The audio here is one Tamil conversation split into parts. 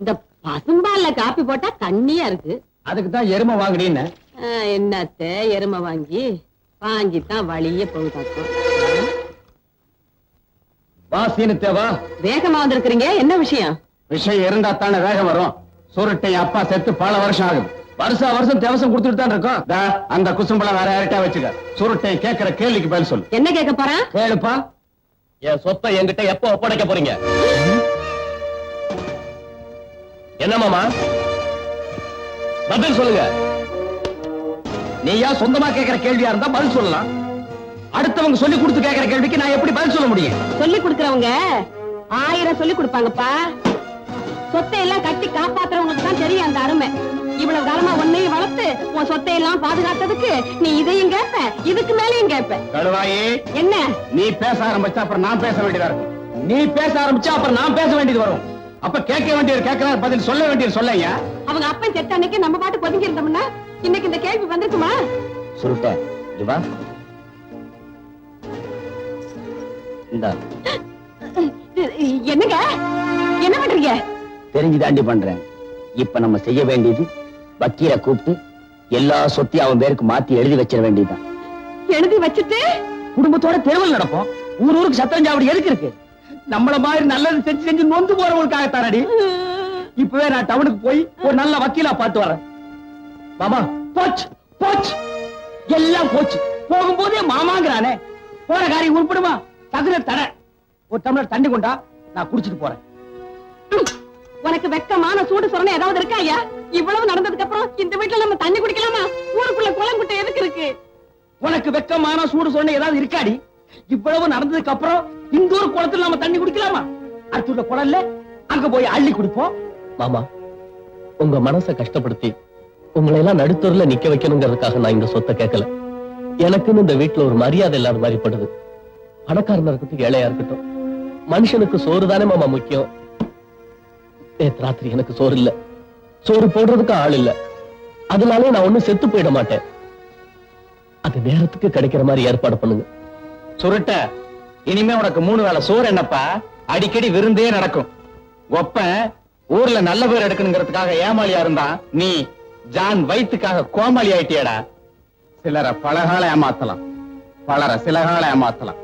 இந்த பசும்பால்ல காப்பி போட்டா தண்ணியா இருக்கு. அதுக்கு தான் எருமை வாங்குறீன்னு. என்னத்த எருமை வாங்கித்தான் வழியே போகுதாக்கும். வாசின்னு தேவா வேகமா வந்திருக்கிறீங்க, என்ன விஷயம்? விஷயம் இருந்தா தானே வேகம் வரும். சுருட்டை அப்பா செத்து பல வருஷம் ஆகுது. வருஷம் தேவசம் கொடுத்துட்டு தான் இருக்கோம். அந்த குசும்பளம் வேற யார்கிட்ட வச்சுக்க. சுருட்டை கேட்கிற கேள்விக்கு பதில் சொல்லு. என்ன கேட்க போறேன்? கேளுப்பா. என் சொத்தை என்கிட்ட எப்ப ஒப்படைக்க போறீங்க? என்ன மாமா பதில் சொல்லுங்க. நீயா சொந்தமா கேட்கிற கேள்வியா இருந்தா பதில் சொல்லலாம். அடுத்தவங்க சொல்லி கொடுத்து கேட்கிற கேள்விக்கு நான் எப்படி பதில் சொல்ல முடியும்? சொல்லி கொடுக்கறவங்க 1000 சொல்லி கொடுப்பாங்கப்பா. சொத்தை எல்லாம் கட்டி காப்பாத்துறவங்களுக்கு தான் தெரியும் அந்த அருமை. இவ்வளவு காலமா உன்னையும் வளர்த்து உன் சொத்தை எல்லாம் பாதுகாத்ததுக்கு நீ இதையும் கேட்ப, இதுக்கு மேலையும் கேட்ப. கடுவாயி, என்ன நீ பேச ஆரம்பிச்சா அப்புறம் நான் பேச வேண்டியதா இருக்கும். நீ பேச ஆரம்பிச்சா அப்புறம் நான் பேச வேண்டியது வரும். அப்ப கேட்க வேண்டியது கேட்கிறார், பதில் சொல்ல வேண்டியது சொல்லையா. அவங்க அப்பன் செத்த அன்னைக்கு நம்ம பாட்டு ஒதுங்கி இருந்தோம்னா இன்னைக்கு இந்த கேள்வி வந்திருக்குமா? சுருட்ட இதுவா இந்தா. என்னங்க என்ன பண்றீங்க? தெரிஞ்சு தாண்டி பண்றேன். இப்ப நம்ம செய்ய வேண்டியது வக்கீல கூப்பிட்டு எல்லா சொத்தையும் அவன் பேருக்கு மாத்தி எழுதி வச்சிட வேண்டியதுதான். எழுதி வச்சுட்டு குடும்பத்தோட தெருவில் நடப்போம். ஊருக்கு சத்தஞ்சாவடி எதுக்கு இருக்கு? நம்மள மாதிரி நல்லது செஞ்சு செஞ்சு நொந்து போறவங்களுக்காக தானடி. இப்பவே நான் டவுனுக்கு போய் ஒரு நல்ல வக்கீலா பார்த்து வரேன். மாமா போச்சு போச்சு எல்லாம் போச்சு. போகும்போதே மாமாங்கிறானே, போற காரியம் உருப்படுமா? தகுந்த தர ஒரு டம்ளர் தண்ணி கொண்டா, நான் குடிச்சிட்டு போறேன். உனக்கு வெக்கமான சூடு சொரணை ஏதாவது இருக்கா ஐயா? இவ்வளவு நடந்ததுக்கு அப்புறம் இந்த வீட்டுல நம்ம தண்ணி குடிக்கலாமா? ஊருக்குள்ள குளங்குட்டை எதுக்கு இருக்கு? உனக்கு வெக்கமான சூடு சொன்ன ஏதாவது இருக்காடி? இவ்வளவு நடந்ததுக்கு அப்புறம் இந்த ஒரு குளத்துல நம்ம தண்ணி குடிக்கலாமா? அடுத்த குளம்ல அங்க போய் அள்ளி குடிப்போம். மாமா, உங்க மனசை கஷ்டப்படுத்தி உங்களை எல்லாம் நடுத்தூர்ல நிக்க வைக்கணுங்கிறதுக்காக நான் இந்த சொத்தை கேட்கல. எனக்குன்னு இந்த வீட்டுல ஒரு மரியாதை இல்லாத மாதிரி படுது. பணக்காரனா இருக்கட்டும் ஏழையா இருக்கட்டும், மனுஷனுக்கு சோறு தானே மாமா முக்கியம். நேத்து ராத்திரி எனக்கு சோறு இல்ல, சோறு போடுறதுக்கு ஆள் இல்ல. அதனாலே நான் ஒண்ணும் செத்து போயிட மாட்டேன். அது நேரத்துக்கு கிடைக்கிற மாதிரி ஏற்பாடு பண்ணுங்க. சுருட்ட, இனிமே உனக்கு 3 வேளை சோறு என்னப்பா? அடிக்கடி விருந்தே நடக்கும். ஒப்ப ஊர்ல நல்ல பேர் எடுக்கணுங்கிறதுக்காக ஏமாளியா இருந்தா நீ ஜான் வயிற்றுக்காக கோமாளி ஆயிட்டியடா. சிலரை பலகால ஏமாத்தலாம், பலரை சில கால ஏமாத்தலாம்.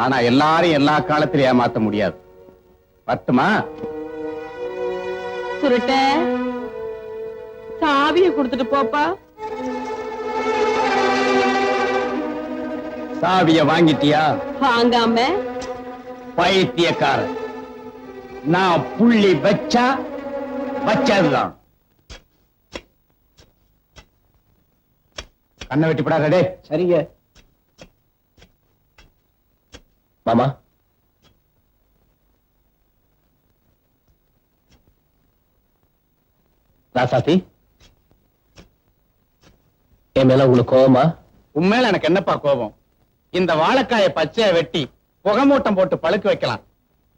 ஆனா எல்லாரும் எல்லா காலத்திலும் ஏமாத்த முடியாது. பத்துமா? சுருட்ட, சாவியை கொடுத்துட்டு போப்பா. சாவிய வாங்கிட்டியா? வாங்காம பைத்தியக்கார. நான் புள்ளி வச்சா வச்சதுதான். கண்ணை வெட்டி படாதே. சரிங்க மாமா. ராசாத்தி, என் மேல உங்களுக்கு கோபமா? உண்மையில எனக்கு என்னப்பா கோபம்? இந்த வாழைக்காய பச்சைய வெட்டி புகைமூட்டம் போட்டு பழுக்க வைக்கலாம்.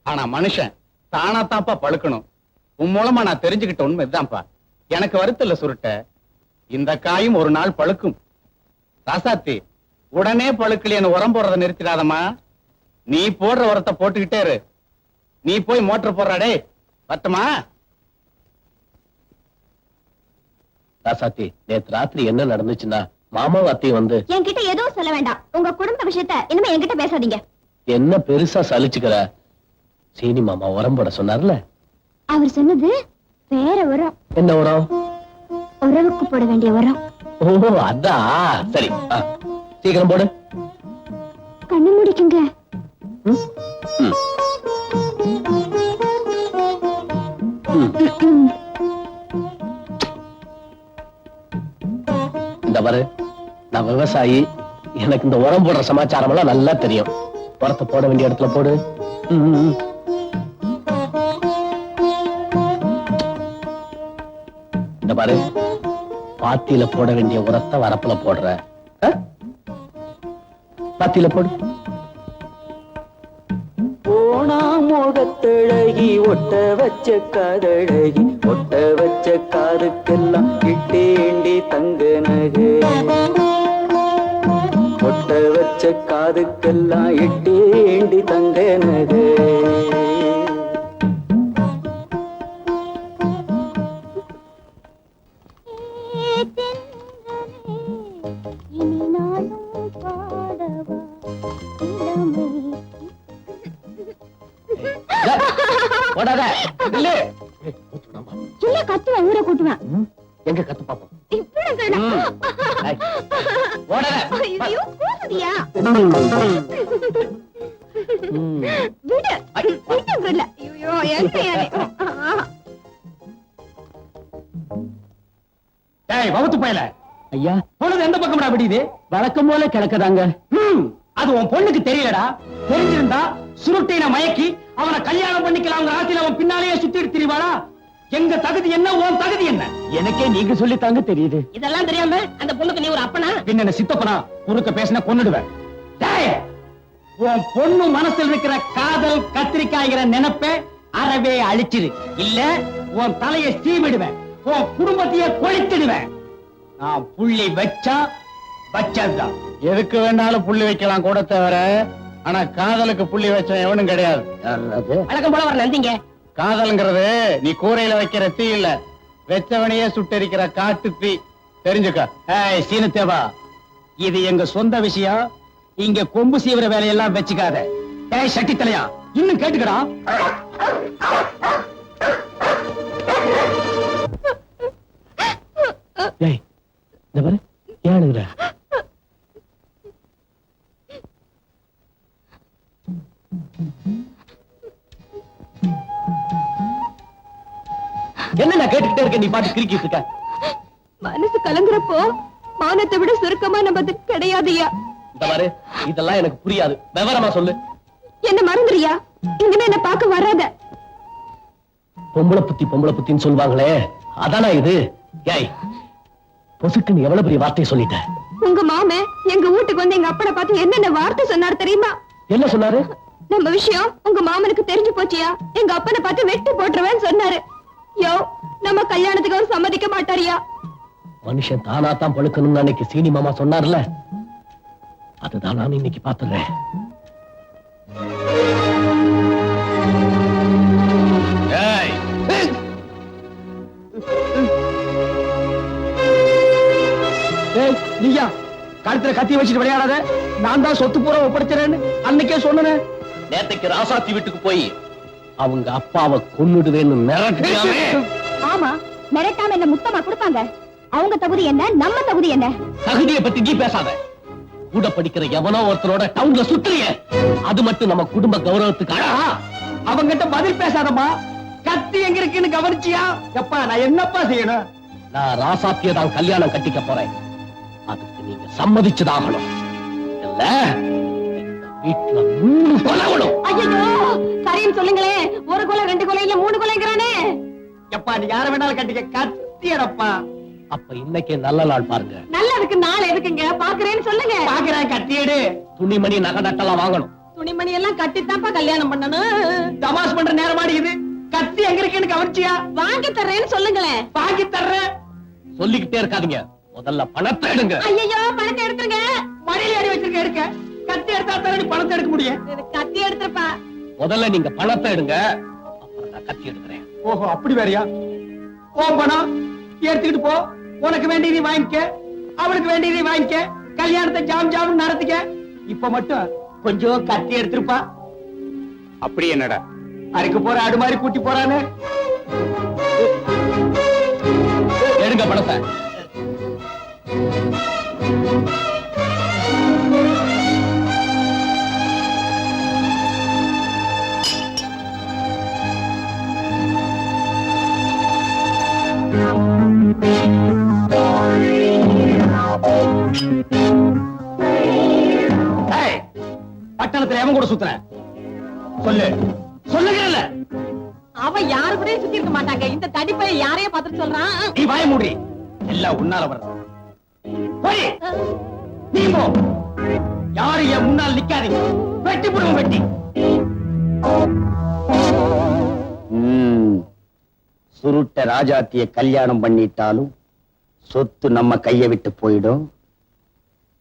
ஆனா மனுஷன் தானா தான்ப்பா பழுக்கணும். உன் மூலமா நான் தெரிஞ்சுக்கிட்ட உண்மை இதுதான்ப்பா. எனக்கு வருத்தல்ல சுருட்ட, இந்த காயும் ஒரு நாள் பழுக்கும். ராசாத்தி, உடனே பழுக்கலைன்னு உரம் போடுறத நிறுத்திடாதம்மா. நீ போடுற உரத்தை போட்டுக்கிட்டே இரு. நீ போய் மோட்டர் போடுறாடே. பத்துமா? ராசாத்தி, நேத்து ராத்திரி என்ன நடந்துச்சுன்னா மாமாவும் அத்தையும் வந்து என்கிட்ட எதுவும் சொல்ல வேண்டாம். உங்க குடும்ப விஷயத்த இனிமே என்கிட்ட பேசாதீங்க. என்ன பெருசா சலிச்சுக்கிற? சீனி மாமா உரம் போட சொன்னார்ல. அவர் சொன்னது வேற உரம். என்ன உரம்? உறவுக்கு போட வேண்டிய உரம். ஓ அதான். சரி, சீக்கிரம் போடு. கண்ணு முடிக்குங்க. இந்த பாரு, நான் விவசாயி. எனக்கு இந்த உரம் போடுற சமாச்சாரம் எல்லாம் நல்லா தெரியும். உரத்தை போட வேண்டிய இடத்துல போடு. இந்த பாரு, பாத்தியில போட வேண்டிய உரத்தை வரப்புல போடுற. பாத்தியில போடு. முகத்தழகி ஒட்ட வச்ச காதழகி ஒட்ட வச்ச காதுக்கெல்லாம் இட்டேண்டி தங்க நகை. ஒட்ட வச்ச காதுக்கெல்லாம் இட்டேண்டி தங்க நகை. நில்லு. இல்ல கத்துவேன், ஊரை கூட்டுவேன். எங்க கத்து பாப்போம். இப்படி சொல்ல. ஏய், ஓடாத. ஐயோ, கூசுதியா? ம். விடு. விடுங்கறல. ஐயோ, என்ன ஏய் வவுத்து பயல, ஐயா, பொழுது எந்த பக்கம்டா விடியுது? வழக்கம் போல கிடக்குதாங்க. அது உன் பொண்ணுக்கு தெரியலடா. தெரிஞ்சிருந்தா சுருட்டின மயக்கி அவனை கல்யாணம் பண்ணிக்கலாம் ஆசையில அவன் பின்னாலேயே சுத்திட்டு திரிவாளா? எங்க தகுதி என்ன, உன் தகுதி என்ன? எனக்கே நீங்க சொல்லித்தாங்க தெரியுது. இதெல்லாம் தெரியாம அந்த பொண்ணுக்கு நீ ஒரு அப்பனா? பின்ன சித்தப்பனா குறுக்க பேசின கொன்னுடுவேன். டேய், உன் பொண்ணு மனசுல இருக்கிற காதல் கத்திரிக்காய்கிற நினைப்ப அறவே அழிச்சிரு. இல்ல உன் தலையை சீவிடுவேன், உன் குடும்பத்தையே கொளுத்திடுவேன். நான் புள்ளி வச்சா வச்சதுதான். எதுக்கு வேணாலும் புள்ளி வைக்கலாம் கூட தவிர, ஆனா காதலுக்கு புள்ளி வச்ச எவனும் கிடையாது. வழக்கம் போல வர நந்திங்க. காதல்ங்கிறது நீ கூரையில வைக்கிற தீ இல்ல, வெச்சவனையே சுட்டெரிக்கிற காட்டு தீ. தெரிஞ்சுக்க. ஏய் சீனத்தேவா, இது எங்க சொந்த விஷயம். இங்க கொம்பு சீவிர வேலையெல்லாம் வச்சுக்காத. ஏய் சட்டி தலையா, இன்னும் கேட்டுக்கடா. ஏய், இந்த பாரு, ஏன் அழுகுற? என்ன நான் கேட்டுக்கிட்டே இருக்கேன், நீ பாட்டு கிறுக்கிட்டு இருக்க. மனசு கலங்குறப்போ மானத்தை விட சுருக்கமான பதில் கிடையாதுயா. இந்த பாரு, இதெல்லாம் எனக்கு புரியாது. விவரமா சொல்லு. என்ன மறந்துறியா? இனிமே என்ன பார்க்க வராத. பொம்பளை புத்தின்னு சொல்லுவாங்களே, அதானா இது? ஏய், பொசுக்குன்னு எவ்வளவு பெரிய வார்த்தையை சொல்லிட்ட. உங்க மாமே எங்க வீட்டுக்கு வந்து எங்க அப்பனை பார்த்து என்னென்ன வார்த்தை சொன்னார் தெரியுமா? என்ன சொன்னாரு? நம்ம விஷயம் உங்க மாமனுக்கு தெரிஞ்சு போச்சியா, எங்க அப்பனை பார்த்து வெட்டி போட்டுருவேன்னு சொன்னாரு. யோ, நம்ம கல்யாணத்துக்கு அவர் சம்மதிக்க மாட்டாரியா? மனுஷன் தானா தான் பழுக்கணும்னு அன்னைக்கு சீனி மாமா சொன்னார்ல, அதுதான் நான் இன்னைக்கு பாத்துறேன். நீயா கழுத்துல கத்தி வச்சுட்டு விளையாடாத, நான் தான் சொத்து பூரா ஒப்படைச்சிறேன்னு அன்னைக்கே சொன்னேன். நேத்தைக்கு ராசாத்தி வீட்டுக்கு போய் அவங்க அப்பாவை கொன்னுடுவேன்னு மிரட்டியாமே. ஆமா, மிரட்டாம என்ன முத்தமா கொடுப்பாங்க? அவங்க தகுதி என்ன, நம்ம தகுதி என்ன? தகுதியை பத்தி நீ பேசாத. கூட படிக்கிற எவனோ ஒருத்தரோட டவுன்ல சுத்துறிய, அது மட்டும் நம்ம குடும்ப கௌரவத்துக்கு அழகா? அவங்கிட்ட பதில் பேசாதம்மா. கத்தி எங்க இருக்குன்னு கவனிச்சியா? எப்பா நான் என்னப்பா செய்யணும்? நான் ராசாத்திய தான் கல்யாணம் கட்டிக்க போறேன். அதுக்கு நீங்க சம்மதிச்சுதாகணும். இல்ல இந்த வீட்டுல 3 கொலைகளும். ஐயோ, சரின்னு சொல்லுங்களே. ஒரு கொலை, 2 கொலை இல்ல 3 கொலைங்கிறானே. எப்பா நீ யார வேணாலும் கட்டிக்க, கத்தி எடப்பா. அப்ப இன்னைக்கே நல்ல நாள் பாருங்க. நல்லதுக்கு நாள் எதுக்குங்க? பாக்குறேன்னு சொல்லுங்க. பாக்குறேன், கட்டியடு. துணிமணி நகை நட்டெல்லாம் வாங்கணும். துணிமணி எல்லாம் கட்டித்தான்ப்பா கல்யாணம் பண்ணணும். தமாஸ் பண்ற நேரமாடி இது. கத்தி எங்க இருக்குன்னு கவனிச்சியா? வாங்கி தர்றேன்னு சொல்லுங்களேன். வாங்கி தர்றேன். சொல்லிக்கிட்டே இருக்காதீங்க, முதல்ல பணத்தை எடுங்க. ஐயோ, பணத்தை எடுத்துருங்க. மடியில ஏறி வச்சிருக்க எடுக்க. கத்தி எடுத்தா தானே நீ பணத்தை எடுக்க முடியும். கத்தி எடுத்துருப்பா. முதல்ல நீங்க பணத்தை எடுங்க, அப்புறம் நான் கத்தி எடுக்கிறேன். ஓஹோ, அப்படி வேறையா? ஓ பணம் எடுத்துக்கிட்டு போ. உனக்கு வேண்டியதை வாங்கிக்க, அவளுக்கு வேண்டியதை வாங்கிக்க, கல்யாணத்தை ஜாம் ஜாம் நடத்திக்க. இப்ப மட்டும் கொஞ்சம் கத்தி எடுத்திருப்பா. அப்படி என்னடா அரைக்கு போற ஆடு மாதிரி கூட்டி போறானே. எடுங்க பணத்தை. ஏய், பட்டணத்துல எவன் கூட சுத்துற? சொல்லு, சொல்லுகிறல்ல. அவன் யாரு கூட சுத்தி இருக்க மாட்டாங்க. இந்த தடிப்பை யாரையும் பார்த்துட்டு சொல்றான். நீ வாய மூடி. எல்லாம் உன்னால வர்றது. போய் நீ போ. யாரும் என் முன்னால் நிக்காதீங்க. வெட்டி போடுவோம், வெட்டி. சுருட்ட ராஜாத்திய கல்யாணம் பண்ணிட்டாலும் சொத்து நம்ம கைய விட்டு போயிடும்.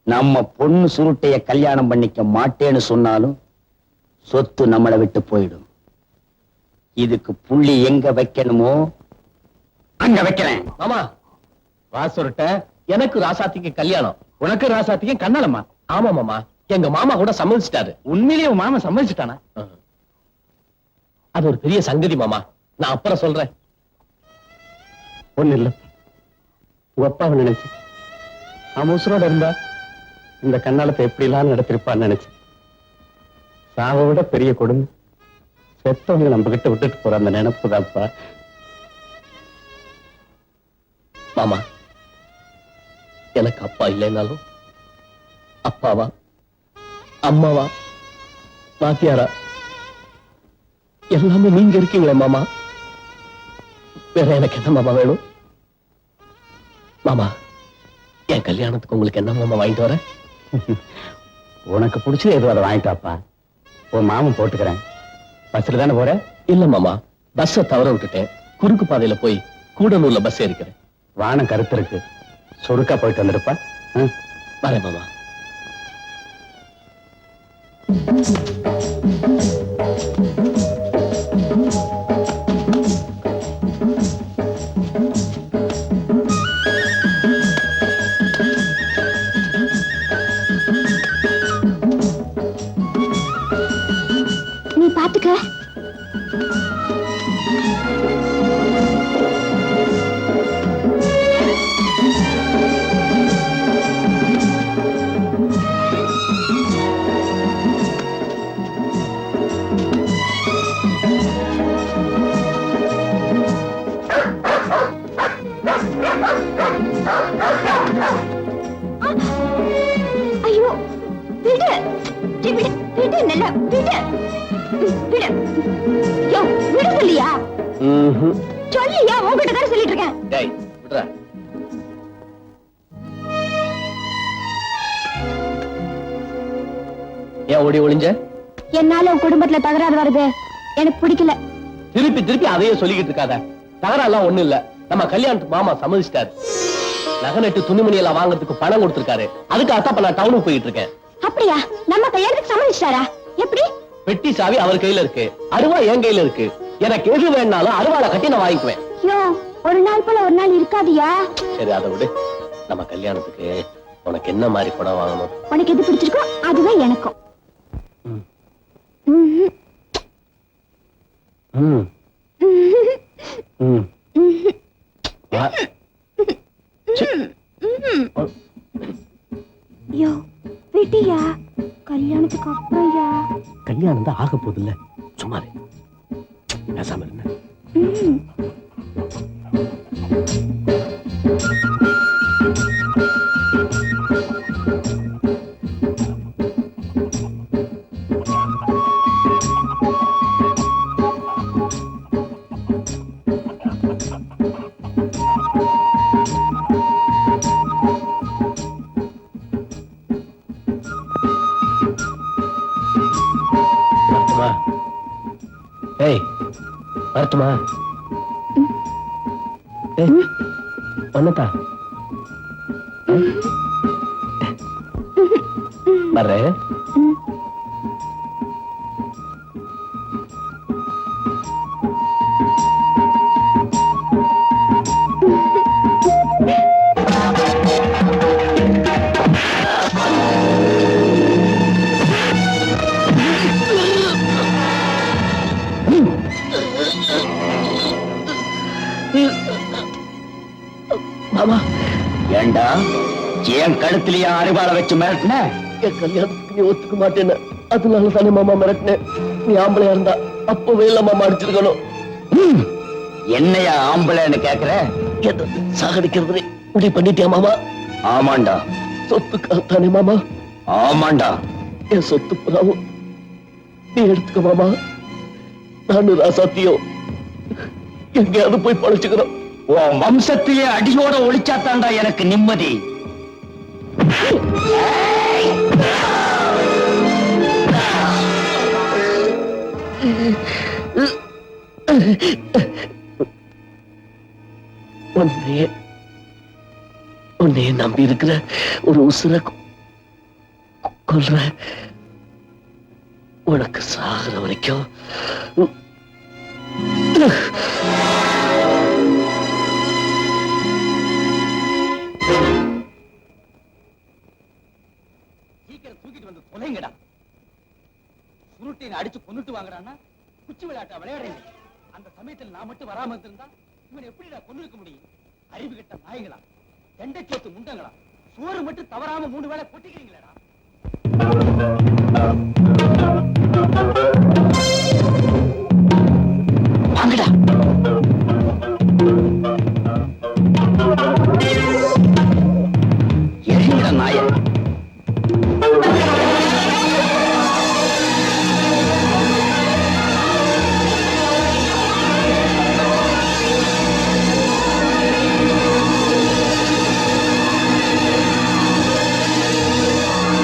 நம்ம பொண்ணு சுருட்டைய கல்யாணம் பண்ணிக்க மாட்டேன்னு சொன்னாலும் சொத்து நம்மளை விட்டு போயிடும். இதுக்கு புள்ளி எங்க வைக்கணுமோ அங்க வைக்கிறேன். மாமா, வா சுருட்ட. எனக்கு ராசாத்திக்கு கல்யாணம். உனக்கு ராசாத்தியும் கண்ணாலம்மா. ஆமா மாமா, எங்க மாமா கூட சம்மதிச்சிட்டாரு. உண்மையிலேயே உன் மாமா சம்மதிச்சுட்டானா? அது ஒரு பெரிய சங்கதி மாமா. நான் அப்புறம் சொல்றேன். ஒண்ணு இல்ல, உங்க அப்பாவை நினைச்சு அவன் உசுரோட இருந்தா இந்த கண்ணாலத்தை எப்படி எல்லாம் நடத்திருப்பான்னு நினைச்சு. சாவை விட பெரிய கொடுமை செத்தவங்க நம்ம கிட்ட விட்டுட்டு போற அந்த நினைப்பு தான்ப்பா. மாமா, எனக்கு அப்பா இல்லைனாலும் அப்பாவா, அம்மாவா, வாத்தியாரா எல்லாமே நீங்க இருக்கீங்களே மாமா. வேற எனக்கு என்ன மாமா வேணும்? மாமா, என் கல்யாணத்துக்கு உங்களுக்கு என்ன மாமா வாங்கிட்டு வர? உனக்கு பிடிச்சது எதுவும் அதை வாங்கிட்டாப்பா. உன் மாமன் போட்டுக்கிறேன். பஸ்ல தானே போற? இல்ல மாமா, பஸ்ஸ தவற விட்டுட்டேன். குறுக்கு பாதையில போய் கூடலூர்ல பஸ் ஏறிக்கிறேன். வானம் கருத்து இருக்கு, சுருக்கா போயிட்டு வந்துருப்பா. வரேன் மாமா. நீ பாத்துக்க. ஐயோ, விடு. விடு, விடு, நல்லா விடு. விடு. யோ, விடு சொல்லியா? சொல்லியா? உன்கிட்ட தான் சொல்லிட்டு இருக்கேன். டேய், விடுறா. ஏன் ஓடி ஒளிஞ்ச? என்னால உன் குடும்பத்துல தகராறு வருது, எனக்கு பிடிக்கல. திருப்பி திருப்பி அதையே சொல்லிக்கிட்டு இருக்காத. தகரெல்லாம் ஒண்ணு இல்ல. நம்ம கல்யாணத்துக்கு மாமா சம்மதிச்சிட்டாரு. நகை நட்டு துணிமணி எல்லாம் வாங்குறதுக்கு பணம் கொடுத்திருக்காரு. அதுக்கு அத்தப்ப நான் டவுனுக்கு போயிட்டு இருக்கேன். அப்படியா? நம்ம கல்யாணத்துக்கு சம்மதிச்சிட்டாரா? எப்படி? பெட்டி சாவி அவர் கையில இருக்கு, அருவா என் கையில இருக்கு. எனக்கு எது வேணாலும் அருவாளை கட்டி நான் வாங்கிக்குவேன். யோ, ஒரு நாள் போல ஒரு நாள் இருக்காதியா? சரி, அதை விடு. நம்ம கல்யாணத்துக்கு உனக்கு என்ன மாதிரி படம் வாங்கணும்? உனக்கு எது பிடிச்சிருக்கோ அதுதான் எனக்கும். யோ, விட்டியா? கல்யாணத்துக்கு அப்புறம்யா. கல்யாணம் தான் ஆக போகுது இல்ல, சும்மா பேசாம இருந்த. ஏய், வரட்டுமா? ஒன்னதா வர்றேன். மாமா, ஏண்டா என் கழுத்திலேயே அருவாளை வச்சு மிரட்டின? என் கல்யாணத்துக்கு நீ ஒத்துக்க மாட்டேன்னு அதனால தானே மாமா மிரட்டினேன். நீ ஆம்பளையா இருந்தா அப்பவே இல்ல மாமா அடிச்சிருக்கணும். என்னையா ஆம்பளைன்னு கேக்குற? எதை சாகடிக்கிறது முடிவு பண்ணிட்டியா மாமா? ஆமாண்டா. சொத்துக்காகத்தானே மாமா? ஆமாண்டா. என் சொத்து புறாவும் நீ எடுத்துக்க மாமா. நானும் ராசாத்தியோ எங்கேயாவது போய் பழச்சுக்கிறோம். உன் வம்சத்தையே அடியோட ஒழிச்சாத்தாண்டா எனக்கு நிம்மதி. உன்னையே நம்பி இருக்கிற ஒரு உசுர கொல்ற. உனக்கு சாகிற வரைக்கும் சீக்கிரம் தூக்கிட்டு வந்து தொலைங்கடா. சுருட்டினை அடிச்சு கொன்னுட்டு வாங்கடான்னா குச்சி விளையாட்டா விளையாடுறீங்க. அந்த சமயத்தில் நான் மட்டும் வராம இருந்திருந்தா இவன் எப்படிடா கொண்டு இருக்க முடியும்? அறிவு கிட்ட நாய்களா, தண்டைச்சோத்து முண்டங்களா, சோறு மட்டும் தவறாம 3 வேளை கொட்டிக்கிறீங்களேடா.